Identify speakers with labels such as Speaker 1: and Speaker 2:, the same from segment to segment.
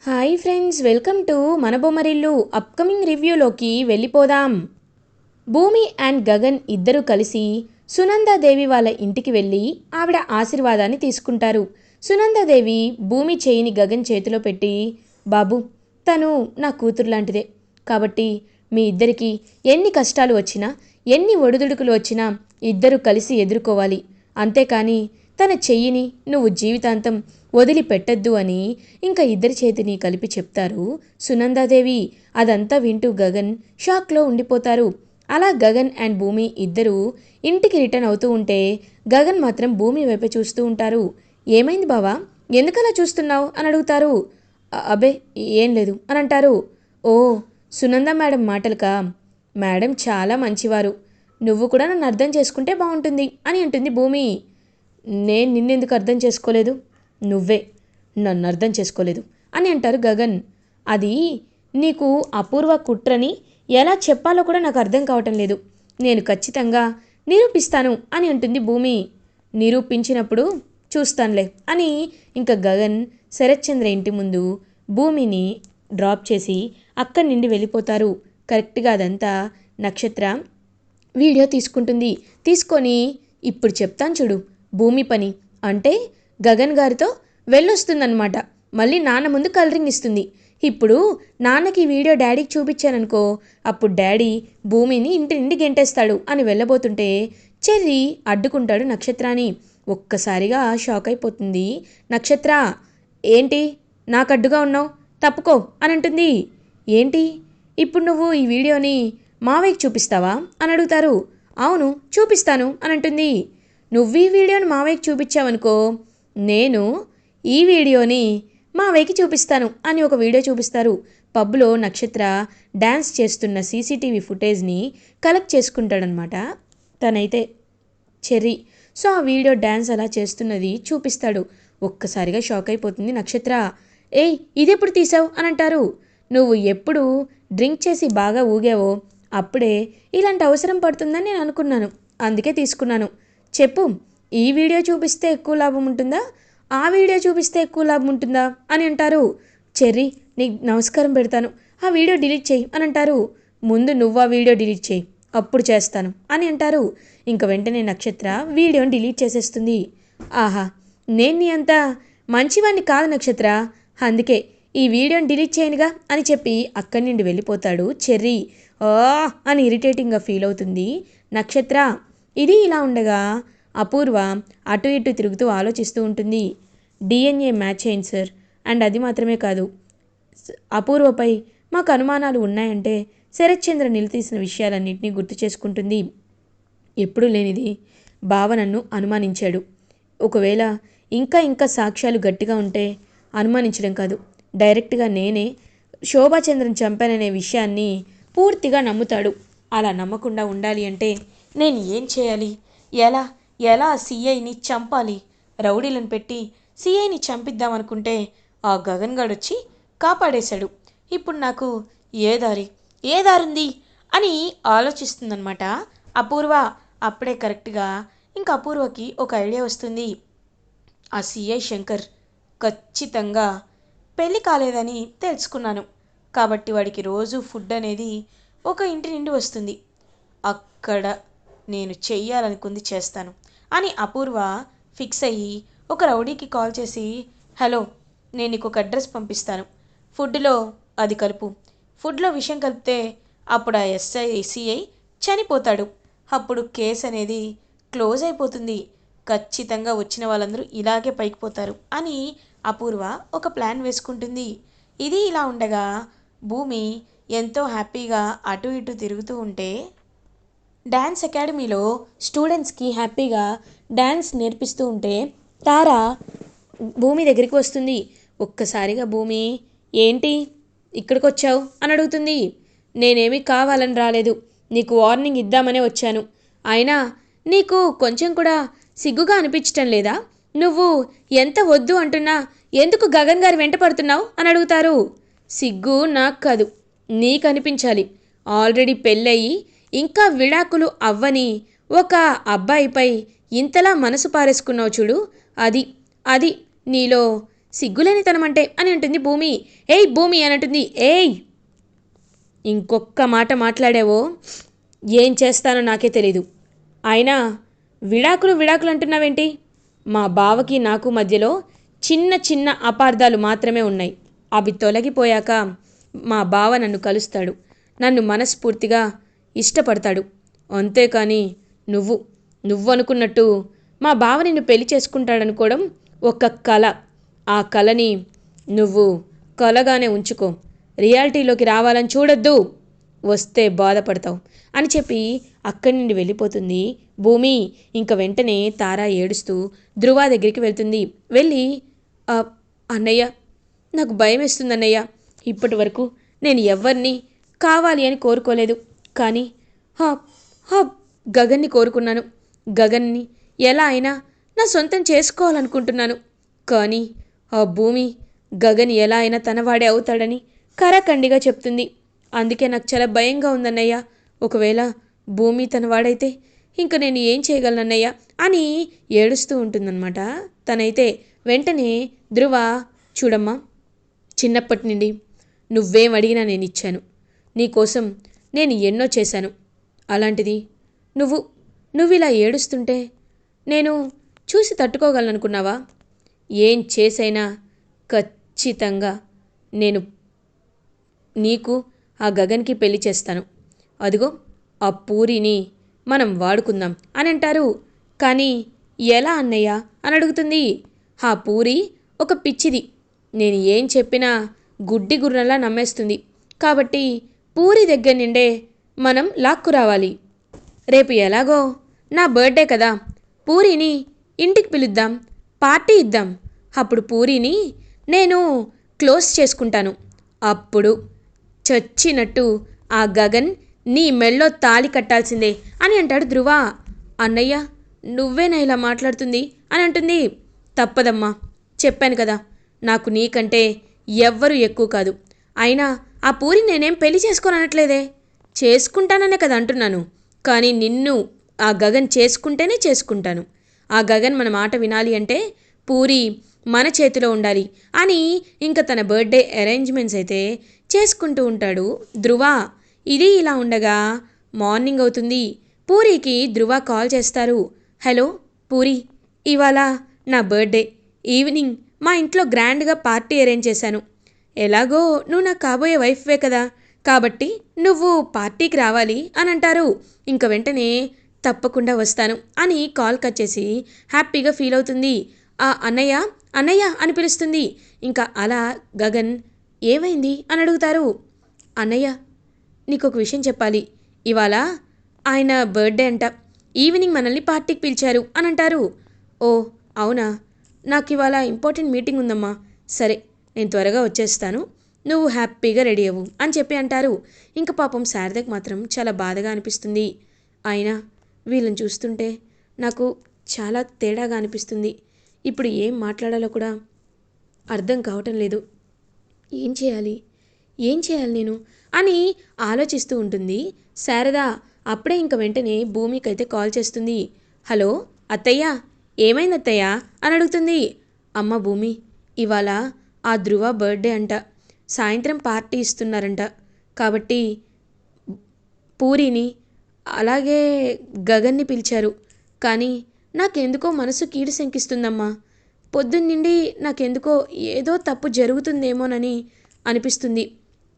Speaker 1: Hi friends, welcome to మన Bommarillu. Upcoming రివ్యూలోకి వెళ్ళిపోదాం. భూమి అండ్ గగన్ ఇద్దరూ కలిసి సునందాదేవి వాళ్ళ ఇంటికి వెళ్ళి ఆవిడ ఆశీర్వాదాన్ని తీసుకుంటారు. సునందాదేవి భూమి చేయిని గగన్ చేతిలో పెట్టి, బాబు, తను నా కూతురు లాంటిదే కాబట్టి మీ ఇద్దరికి ఎన్ని కష్టాలు వచ్చినా, ఎన్ని ఒడిదుడుకులు వచ్చినా ఇద్దరు కలిసి ఎదుర్కోవాలి. అంతేకాని తన చెయ్యిని నువ్వు జీవితాంతం వదిలిపెట్టద్దు అని ఇంకా ఇద్దరి చేతిని కలిపి చెప్తారు సునందాదేవి. అదంతా వింటూ గగన్ షాక్లో ఉండిపోతారు. అలా గగన్ అండ్ భూమి ఇద్దరూ ఇంటికి రిటర్న్ అవుతూ ఉంటే గగన్ మాత్రం భూమి వైపే చూస్తూ ఉంటారు. ఏమైంది బావా, ఎందుకలా చూస్తున్నావు అని అడుగుతారు. అబే ఏం లేదు అని అంటారు. ఓ, సునంద మేడం మాటలకా? మేడం చాలా మంచివారు, నువ్వు కూడా నన్ను అర్థం చేసుకుంటే బాగుంటుంది అని అంటుంది భూమి. నేను నిన్నెందుకు అర్థం చేసుకోలేదు, నువ్వే నన్ను అర్థం చేసుకోలేదు అని అంటారు గగన్. అది నీకు అపూర్వ కుట్రని ఎలా చెప్పాలో కూడా నాకు అర్థం కావటం లేదు. నేను ఖచ్చితంగా నిరూపిస్తాను అని అంటుంది భూమి. నిరూపించినప్పుడు చూస్తానులే అని ఇంకా గగన్ శరత్చంద్ర ఇంటి ముందు భూమిని డ్రాప్ చేసి అక్కడి నుండి వెళ్ళిపోతారు. కరెక్ట్గా అదంతా నక్షత్ర వీడియో తీసుకుంటుంది. తీసుకొని, ఇప్పుడు చెప్తాను చూడు భూమి పని అంటే గగన్ గారితో వెళ్ళొస్తుందన్నమాట. మళ్ళీ నాన్న ముందు కలరింగ్ ఇస్తుంది. ఇప్పుడు నాన్నకి వీడియో డాడీకి చూపించాననుకో, అప్పుడు డాడీ భూమిని ఇంటి నుండి గెంటేస్తాడు అని వెళ్ళబోతుంటే చెర్రీ అడ్డుకుంటాడు నక్షత్రాన్ని. ఒక్కసారిగా షాక్ అయిపోతుంది నక్షత్ర. ఏంటి నాకు అడ్డుగా ఉన్నావు, తప్పుకో అని అంటుంది. ఏంటి ఇప్పుడు నువ్వు ఈ వీడియోని మావయ్యకి చూపిస్తావా అని అడుగుతారు. అవును చూపిస్తాను అని అంటుంది. నువ్వు ఈ వీడియోని మావయ్యకి చూపించావనుకో, నేను ఈ వీడియోని మావయ్యకి చూపిస్తాను అని ఒక వీడియో చూపిస్తారు. పబ్లో నక్షత్ర డ్యాన్స్ చేస్తున్న సీసీటీవీ ఫుటేజ్ని కలెక్ట్ చేసుకుంటాడనమాట తనైతే చెర్రీ. సో ఆ వీడియో డ్యాన్స్ అలా చేస్తున్నది చూపిస్తాడు. ఒక్కసారిగా షాక్ అయిపోతుంది నక్షత్ర. ఏయ్, ఇదెప్పుడు తీసావు అని అంటారు. నువ్వు ఎప్పుడు డ్రింక్ చేసి బాగా ఊగావో అప్పుడే ఇలాంటి అవసరం పడుతుందని నేను అనుకున్నాను, అందుకే తీసుకున్నాను. చెప్పు, ఈ వీడియో చూపిస్తే ఎక్కువ లాభం ఉంటుందా, ఆ వీడియో చూపిస్తే ఎక్కువ లాభం ఉంటుందా అని అంటారు. చెర్రీ, నీకు నమస్కారం పెడతాను, ఆ వీడియో డిలీట్ చేయి అని అంటారు. ముందు నువ్వు ఆ వీడియో డిలీట్ చేయి, అప్పుడు చేస్తాను అని అంటారు. ఇంక వెంటనే నక్షత్ర వీడియోని డిలీట్ చేసేస్తుంది. ఆహా, నేను నీ అంత మంచివాణ్ణి కాదు నక్షత్ర, అందుకే ఈ వీడియోని డిలీట్ చేయనుగా అని చెప్పి అక్కడి నుండి వెళ్ళిపోతాడు చెర్రీ. అని ఇరిటేటింగ్గా ఫీల్ అవుతుంది నక్షత్ర. ఇది ఇలా ఉండగా అపూర్వ అటు ఇటు తిరుగుతూ ఆలోచిస్తూ ఉంటుంది. డిఎన్ఏ మ్యాచ్ అయింది సార్, అండ్ అది మాత్రమే కాదు, అపూర్వపై మాకు అనుమానాలు ఉన్నాయంటే శరత్చంద్ర నిలదీసిన విషయాలన్నింటినీ గుర్తు చేసుకుంటుంది. ఎప్పుడూ లేనిది బావ నన్ను అనుమానించాడు. ఒకవేళ ఇంకా సాక్ష్యాలు గట్టిగా ఉంటే అనుమానించడం కాదు, డైరెక్ట్గా నేనే శోభాచంద్రన్ చంపాననే విషయాన్ని పూర్తిగా నమ్ముతాడు. అలా నమ్మకుండా ఉండాలి అంటే నేను ఏం చేయాలి, ఎలా ఎలా సిఐని చంపాలి? రౌడీలను పెట్టి సిఐని చంపిద్దామనుకుంటే ఆ గగన్ గాడు వచ్చి కాపాడేశాడు. ఇప్పుడు నాకు ఏ దారుంది అని ఆలోచిస్తుందన్నమాట అపూర్వ. అప్పుడే కరెక్ట్గా ఇంకా అపూర్వకి ఒక ఐడియా వస్తుంది. ఆ సిఐ శంకర్ ఖచ్చితంగా పెళ్ళి కాలేదని తెలుసుకున్నాను కాబట్టి వాడికి రోజు ఫుడ్ అనేది ఒక ఇంటి నుండి వస్తుంది. అక్కడ నేను చెయ్యాలనుకుంది చేస్తాను అని అపూర్వ ఫిక్స్ అయ్యి ఒక రౌడీకి కాల్ చేసి, హలో, నేను నీకు ఒక అడ్రస్ పంపిస్తాను, ఫుడ్లో అది కలుపు, ఫుడ్లో విషం కలిపితే అప్పుడు ఆ సిఐ చనిపోతాడు, అప్పుడు కేసు అనేది క్లోజ్ అయిపోతుంది, ఖచ్చితంగా వచ్చిన వాళ్ళందరూ ఇలాగే పైకి పోతారు అని అపూర్వ ఒక ప్లాన్ వేసుకుంటుంది. ఇది ఇలా ఉండగా భూమి ఎంతో హ్యాపీగా అటు ఇటు తిరుగుతూ ఉంటే డ్యాన్స్ అకాడమీలో స్టూడెంట్స్కి హ్యాపీగా డ్యాన్స్ నేర్పిస్తూ ఉంటే తార భూమి దగ్గరికి వస్తుంది. ఒక్కసారిగా భూమి, ఏంటి ఇక్కడికి వచ్చావు అని అడుగుతుంది. నేనేమీ కావాలని రాలేదు, నీకు వార్నింగ్ ఇద్దామనే వచ్చాను. అయినా నీకు కొంచెం కూడా సిగ్గుగా అనిపించటం లేదా? నువ్వు ఎంత వద్దు అంటున్నా ఎందుకు గగన్ గారు వెంట పడుతున్నావు అని అడుగుతారు. సిగ్గు నాకు కాదు, నీకు అనిపించాలి. ఆల్రెడీ పెళ్ళయి ఇంకా విడాకులు అవ్వని ఒక అబ్బాయిపై ఇంతలా మనసు పారేసుకున్నావు చూడు, అది అది నీలో సిగ్గులేనితనమంటే అని అంటుంది భూమి. ఏయ్ భూమి అని అంటుంది. ఏయ్ ఇంకొక్క మాట మాట్లాడావో ఏం చేస్తానో నాకే తెలీదు. అయినా విడాకులు విడాకులు అంటున్నావేంటి? మా బావకి నాకు మధ్యలో చిన్న చిన్న అపార్థాలు మాత్రమే ఉన్నాయి. అవి తొలగిపోయాక మా బావ నన్ను కలుస్తాడు, నన్ను మనస్ఫూర్తిగా ఇష్టపడతాడు. అంతేకాని నువ్వు నువ్వనుకున్నట్టు మా బావ నిన్ను పెళ్లి చేసుకుంటాడనుకోవడం ఒక కల. ఆ కలని నువ్వు కలగానే ఉంచుకో. రియాలిటీలోకి రావాలని చూడొద్దు, వస్తే బాధపడతావు అని చెప్పి అక్కడి నుండి వెళ్ళిపోతుంది భూమి. ఇంక వెంటనే తార ఏడుస్తూ ధృవ దగ్గరికి వెళ్తుంది. వెళ్ళి అన్నయ్య నాకు భయం వేస్తుంది అన్నయ్య. ఇప్పటి వరకు నేను ఎవరిని కావాలి అని కోరుకోలేదు, కానీ గగన్ని కోరుకున్నాను. గగన్ని ఎలా అయినా నా సొంతం చేసుకోవాలనుకుంటున్నాను. కానీ ఆ భూమి గగన్ ఎలా అయినా తనవాడే అవుతాడని కరాఖండిగా చెప్తుంది. అందుకే నాకు చాలా భయంగా ఉందన్నయ్య. ఒకవేళ భూమి తనవాడైతే ఇంక నేను ఏం చేయగలనన్నయ్య అని ఏడుస్తూ ఉంటుందన్నమాట తనైతే. వెంటనే ధృవ, చూడమ్మా, చిన్నప్పటి నుండి నువ్వేం అడిగినా నేను ఇచ్చాను. నీకోసం నేను ఎన్నో చేశాను. అలాంటిది నువ్వు ఇలా ఏడుస్తుంటే నేను చూసి తట్టుకోగలనుకున్నావా? ఏం చేసైనా ఖచ్చితంగా నేను నీకు ఆ గగన్కి పెళ్లి చేస్తాను. అదిగో ఆ పూరిని మనం వాడుకుందాం అని అంటారు. కానీ ఎలా అన్నయ్య అని అడుగుతుంది. ఆ పూరి ఒక పిచ్చిది. నేను ఏం చెప్పినా గుడ్డి గుర్రంలా నమ్మేస్తుంది. కాబట్టి పూరి దగ్గర నుండే మనం లాక్కు రావాలి. రేపు ఎలాగో నా బర్త్డే కదా, పూరిని ఇంటికి పిలుద్దాం, పార్టీ ఇద్దాం. అప్పుడు పూరిని నేను క్లోజ్ చేసుకుంటాను. అప్పుడు చచ్చినట్టు ఆ గగన్ నీ మెళ్ళో తాళి కట్టాల్సిందే అని అంటాడు ధృవ. అన్నయ్య నువ్వేనా ఇలా మాట్లాడుతుంది అని అంటుంది. తప్పదమ్మా, చెప్పాను కదా, నాకు నీకంటే ఎవ్వరూ ఎక్కువ కాదు. అయినా ఆ పూరి నేనేం పెళ్లి చేసుకోనట్లేదే, చేసుకుంటాననే కదా అంటున్నాను. కానీ నిన్ను ఆ గగన్ చేసుకుంటేనే చేసుకుంటాను. ఆ గగన్ మన మాట వినాలి అంటే పూరి మన చేతిలో ఉండాలి అని ఇంకా తన బర్త్డే అరేంజ్మెంట్స్ అయితే చేసుకుంటూ ఉంటాడు ధృవ. ఇది ఇలా ఉండగా మార్నింగ్ అవుతుంది. పూరికి ధృవ కాల్ చేస్తారు. హలో పూరి, ఇవాళ నా బర్త్డే. ఈవినింగ్ మా ఇంట్లో గ్రాండ్గా పార్టీ అరేంజ్ చేశాను. ఎలాగో నువ్వు నాకు కాబోయే వైఫ్వే కదా, కాబట్టి నువ్వు పార్టీకి రావాలి అని అంటారు. ఇంక వెంటనే తప్పకుండా వస్తాను అని కాల్ కట్ చేసి హ్యాపీగా ఫీల్ అవుతుంది. అన్నయ్య అన్నయ్య అని పిలుస్తుంది. ఇంకా అలా గగన్ ఏమైంది అని అడుగుతారు. అన్నయ్య నీకొక విషయం చెప్పాలి. ఇవాళ ఆయన బర్త్డే అంట, ఈవినింగ్ మనల్ని పార్టీకి పిలిచారు అని అంటారు. ఓ అవునా, నాకు ఇవాళ ఇంపార్టెంట్ మీటింగ్ ఉందమ్మా. సరే నేను త్వరగా వచ్చేస్తాను, నువ్వు హ్యాపీగా రెడీ అవ్వు అని చెప్పి అంటారు. ఇంక పాపం శారదకి మాత్రం చాలా బాధగా అనిపిస్తుంది. అయినా వీళ్ళని చూస్తుంటే నాకు చాలా తేడాగా అనిపిస్తుంది. ఇప్పుడు ఏం మాట్లాడాలో కూడా అర్థం కావటం లేదు. ఏం చేయాలి నేను అని ఆలోచిస్తూ ఉంటుంది శారద. అప్పుడే ఇంక వెంటనే భూమికైతే కాల్ చేస్తుంది. హలో అత్తయ్య, ఏమైంది అత్తయ్య అని అడుగుతుంది. అమ్మ భూమి, ఇవాళ ఆ ధృవ బర్త్డే అంట, సాయంత్రం పార్టీ ఇస్తున్నారంట. కాబట్టి పూరిని అలాగే గగన్ని పిలిచారు. కానీ నాకెందుకో మనసు కీడు శంకిస్తుందమ్మా. పొద్దున్నుండి నాకెందుకో ఏదో తప్పు జరుగుతుందేమోనని అనిపిస్తుంది.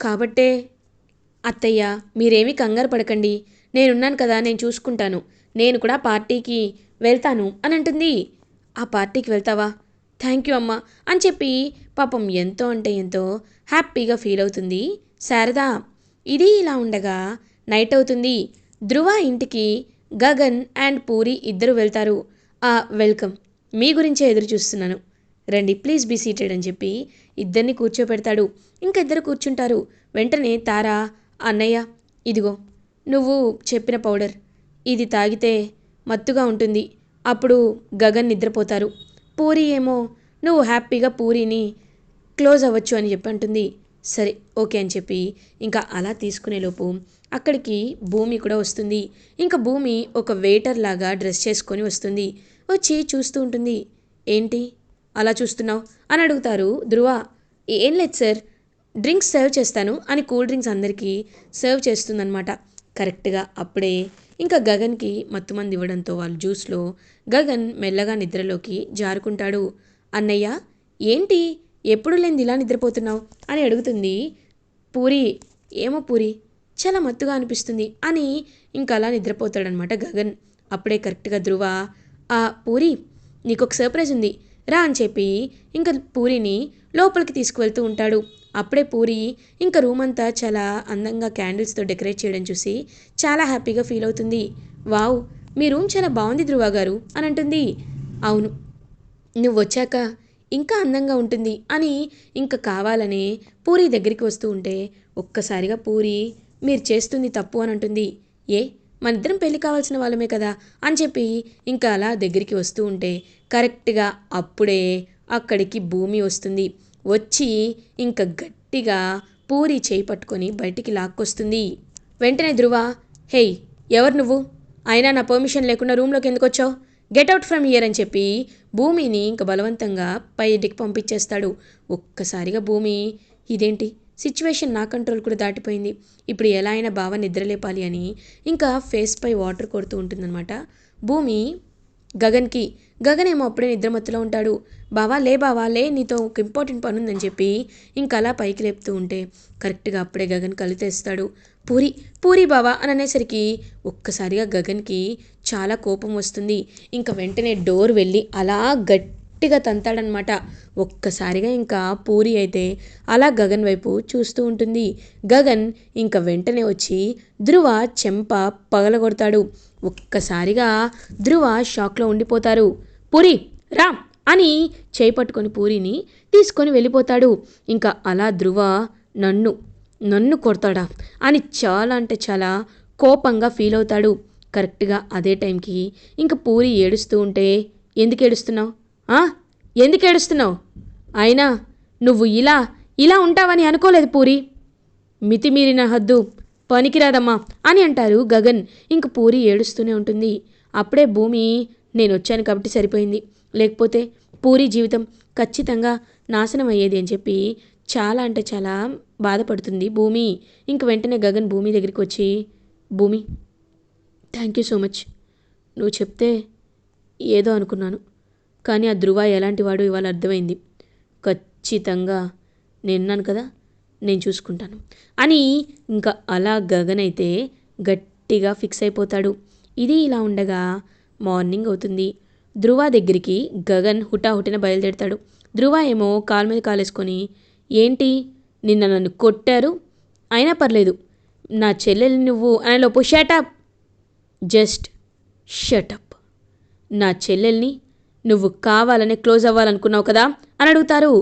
Speaker 1: కాబట్టే అత్తయ్య మీరేమీ కంగారు పడకండి, నేనున్నాను కదా, నేను చూసుకుంటాను, నేను కూడా పార్టీకి వెళ్తాను అని అంటుంది. ఆ పార్టీకి వెళ్తావా? థ్యాంక్ యూ అమ్మా అని చెప్పి పాపం ఎంతో అంటే ఎంతో హ్యాపీగా ఫీల్ అవుతుంది శారద. ఇది ఇలా ఉండగా నైట్ అవుతుంది. ధృవ ఇంటికి గగన్ అండ్ పూరి ఇద్దరు వెళ్తారు. వెల్కమ్, మీ గురించే ఎదురు చూస్తున్నాను, రండి ప్లీజ్ బీ సీటెడ్ అని చెప్పి ఇద్దరిని కూర్చోపెడతాడు. ఇంకా ఇద్దరు కూర్చుంటారు. వెంటనే తార, అన్నయ్య ఇదిగో నువ్వు చెప్పిన పౌడర్, ఇది తాగితే మత్తుగా ఉంటుంది, అప్పుడు గగన్ నిద్రపోతారు. పూరి ఏమో నువ్వు హ్యాపీగా పూరిని క్లోజ్ అవ్వచ్చు అని చెప్పి అంటుంది. సరే ఓకే అని చెప్పి ఇంకా అలా తీసుకునేలోపు అక్కడికి భూమి కూడా వస్తుంది. ఇంకా భూమి ఒక వెయిటర్ లాగా డ్రెస్ చేసుకొని వస్తుంది. వచ్చి చూస్తూ ఉంటుంది. ఏంటి అలా చూస్తున్నావు అని అడుగుతారు ధ్రువ. ఏం లేదు సార్, డ్రింక్స్ సర్వ్ చేస్తాను అని కూల్ డ్రింక్స్ అందరికీ సర్వ్ చేస్తుందన్నమాట. కరెక్ట్గా అప్పుడే ఇంకా గగన్కి మత్తుమంది ఇవ్వడంతో వాళ్ళ జ్యూస్లో గగన్ మెల్లగా నిద్రలోకి జారుకుంటాడు. అన్నయ్య ఏంటి ఎప్పుడు లేనిది ఇలా నిద్రపోతున్నావు అని అడుగుతుంది పూరి. ఏమో పూరి, చాలా మత్తుగా అనిపిస్తుంది అని ఇంకా అలా నిద్రపోతాడనమాట గగన్. అప్పుడే కరెక్ట్గా ధ్రువ పూరి నీకొక సర్ప్రైజ్ ఉంది రా అని చెప్పి ఇంకా పూరిని లోపలికి తీసుకువెళ్తూ ఉంటాడు. అప్పుడే పూరి ఇంకా రూమ్ అంతా చాలా అందంగా క్యాండిల్స్తో డెకరేట్ చేయడం చూసి చాలా హ్యాపీగా ఫీల్ అవుతుంది. వావ్, మీ రూమ్ చాలా బాగుంది ధ్రువ గారు అని అంటుంది. అవును, నువ్వు వచ్చాక ఇంకా అందంగా ఉంటుంది అని ఇంకా కావాలనే పూరి దగ్గరికి వస్తూ ఉంటే ఒక్కసారిగా పూరి మీరు చేస్తుంది తప్పు అని అంటుంది. ఏ మనిద్దరం పెళ్లి కావాల్సిన వాళ్ళమే కదా అని చెప్పి ఇంకా అలా దగ్గరికి వస్తూ ఉంటే కరెక్ట్గా అప్పుడే అక్కడికి భూమి వస్తుంది. వచ్చి ఇంకా గట్టిగా పూరి చేయి పట్టుకొని బయటికి లాక్కొస్తుంది. వెంటనే ధ్రువ, హేయ్ ఎవరు నువ్వు, అయినా నా పర్మిషన్ లేకుండా రూమ్లోకి ఎందుకు వచ్చావు, గెట్అవుట్ ఫ్రమ్ హియర్ అని చెప్పి భూమిని ఇంకా బలవంతంగా పైకి పంపించేస్తాడు. ఒక్కసారిగా భూమి ఇదేంటి సిచ్యువేషన్ నా కంట్రోల్ కూడా దాటిపోయింది, ఇప్పుడు ఎలా అయినా బావ నిద్రలేపాలి అని ఇంకా ఫేస్పై వాటర్ కొడుతూ ఉంటుందన్నమాట భూమి గగన్కి. గగన్ ఏమో అప్పుడే నిద్రమత్తులో ఉంటాడు. బావా లే నీతో ఒక ఇంపార్టెంట్ పని ఉందని చెప్పి ఇంకా అలా పైకి లేపుతూ ఉంటే కరెక్ట్గా అప్పుడే గగన్ కళ్ళు తెస్తాడు. పూరి బావా అని అనేసరికి ఒక్కసారిగా గగన్కి చాలా కోపం వస్తుంది. ఇంకా వెంటనే డోర్ వెళ్ళి అలా గట్టిగా తంతాడనమాట. ఒక్కసారిగా ఇంకా పూరి అయితే అలా గగన్ వైపు చూస్తూ ఉంటుంది. గగన్ ఇంకా వెంటనే వచ్చి ధ్రువ చెంప పగలగొడతాడు. ఒక్కసారిగా ధ్రువ షాక్లో ఉండిపోతారు. పూరి రా అని చేయి పట్టుకొని పూరిని తీసుకొని వెళ్ళిపోతాడు. ఇంకా అలా ధ్రువ నన్ను కొడతాడా అని చాలా అంటే చాలా కోపంగా ఫీల్ అవుతాడు. కరెక్ట్గా అదే టైంకి ఇంకా పూరి ఏడుస్తూ ఉంటే ఎందుకు ఏడుస్తున్నావు అయినా నువ్వు ఇలా ఉంటావని అనుకోలేదు పూరి, మితిమీరిన హద్దు పనికిరాదమ్మా అని అంటారు గగన్. ఇంక పూరి ఏడుస్తూనే ఉంటుంది. అప్పుడే భూమి నేను వచ్చాను కాబట్టి సరిపోయింది, లేకపోతే పూరి జీవితం ఖచ్చితంగా నాశనం అయ్యేది అని చెప్పి చాలా అంటే చాలా బాధపడుతుంది భూమి. ఇంక వెంటనే గగన్ భూమి దగ్గరికి వచ్చి భూమి థ్యాంక్ యూ సో మచ్, నువ్వు చెప్తే ఏదో అనుకున్నాను, కానీ ఆ ధ్రువ ఎలాంటి వాడు ఇవాళ అర్థమైంది, ఖచ్చితంగా నేనున్నాను కదా, నేను చూసుకుంటాను అని ఇంకా అలా గగన్ అయితే గట్టిగా ఫిక్స్ అయిపోతాడు. ఇది ఇలా ఉండగా మార్నింగ్ అవుతుంది. ధ్రువ దగ్గరికి గగన్ హుటాహుటిన బయలుదేరుతాడు. ధ్రువ ఏమో కాలు మీద కాలేసుకొని ఏంటి నిన్న నన్ను కొట్టారు, అయినా పర్లేదు నా చెల్లెల్ని నువ్వు ఆయనలోపు షటప్, జస్ట్ షటప్, నా చెల్లెల్ని నువ్వు కావాలనే క్లోజ్ అవ్వాలనుకున్నావు కదా అని అడుగుతారు.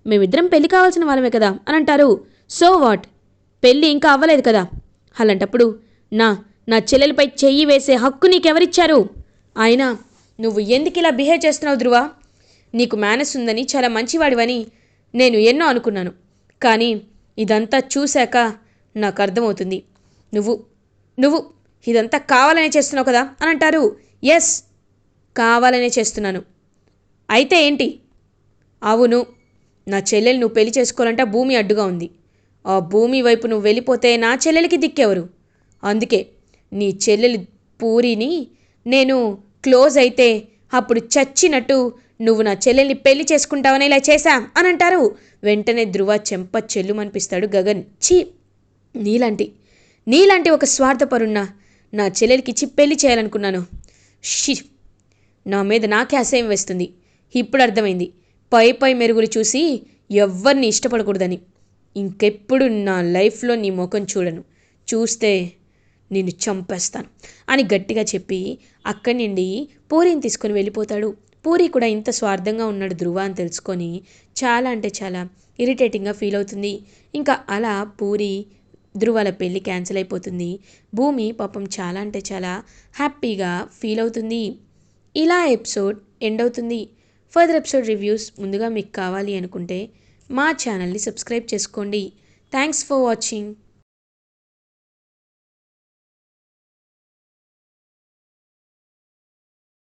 Speaker 1: మేమిద్దరం పెళ్లి కావాల్సిన వాళ్ళమే కదా అని అంటారు. సో వాట్, పెళ్ళి ఇంకా అవ్వలేదు కదా, అలాంటప్పుడు నా చెల్లెలపై చెయ్యి వేసే హక్కు నీకెవరిచ్చారు, అయినా నువ్వు ఎందుకు ఇలా బిహేవ్ చేస్తున్నావు ధ్రువ, నీకు మేనస్ ఉందని చాలా మంచివాడివని నేను ఎన్నో అనుకున్నాను, కానీ ఇదంతా చూశాక నాకు అర్థమవుతుంది, నువ్వు ఇదంతా కావాలనే చేస్తున్నావు కదా అని అంటారు. ఎస్, కావాలనే చేస్తున్నాను. అయితే ఏంటి? అవును, నా చెల్లెలు నువ్వు పెళ్లి చేసుకోవాలంటే భూమి అడ్డుగా ఉంది, ఆ భూమి వైపు నువ్వు వెళ్ళిపోతే నా చెల్లెలికి దిక్కెవరు, అందుకే నీ చెల్లెలి పూరిని నేను క్లోజ్ అయితే అప్పుడు చచ్చినట్టు నువ్వు నా చెల్లెల్ని పెళ్లి చేసుకుంటావని ఇలా చేశా అని అంటారు. వెంటనే ధ్రువ చెంప చెల్లుమనిపిస్తాడు గగన్. నీలాంటి ఒక స్వార్థపరున్నా నా చెల్లెలికి ఇచ్చి పెళ్లి చేయాలనుకున్నాను, నా మీద నాకే అసహ్యం వేస్తుంది, ఇప్పుడు అర్థమైంది పై మెరుగులు చూసి ఎవ్వరిని ఇష్టపడకూడదని, ఇంకెప్పుడు నా లైఫ్లో నీ ముఖం చూడను, చూస్తే నిన్ను చంపేస్తాను అని గట్టిగా చెప్పి అక్కడి నుండి పూరిని తీసుకొని వెళ్ళిపోతాడు. పూరి కూడా ఇంత స్వార్థంగా ఉన్నాడు ధ్రువ అని తెలుసుకొని చాలా అంటే చాలా ఇరిటేటింగ్గా ఫీల్ అవుతుంది. ఇంకా అలా పూరి ధ్రువల పెళ్ళి క్యాన్సిల్ అయిపోతుంది. భూమి పాపం చాలా అంటే చాలా హ్యాపీగా ఫీల్ అవుతుంది. ఇలా ఎపిసోడ్ ఎండ్ అవుతుంది. ఫర్దర్ ఎపిసోడ్ రివ్యూస్ ముందుగా మీకు కావాలి అనుకుంటే మా ఛానల్ని సబ్స్క్రైబ్ చేసుకోండి. Thanks for watching.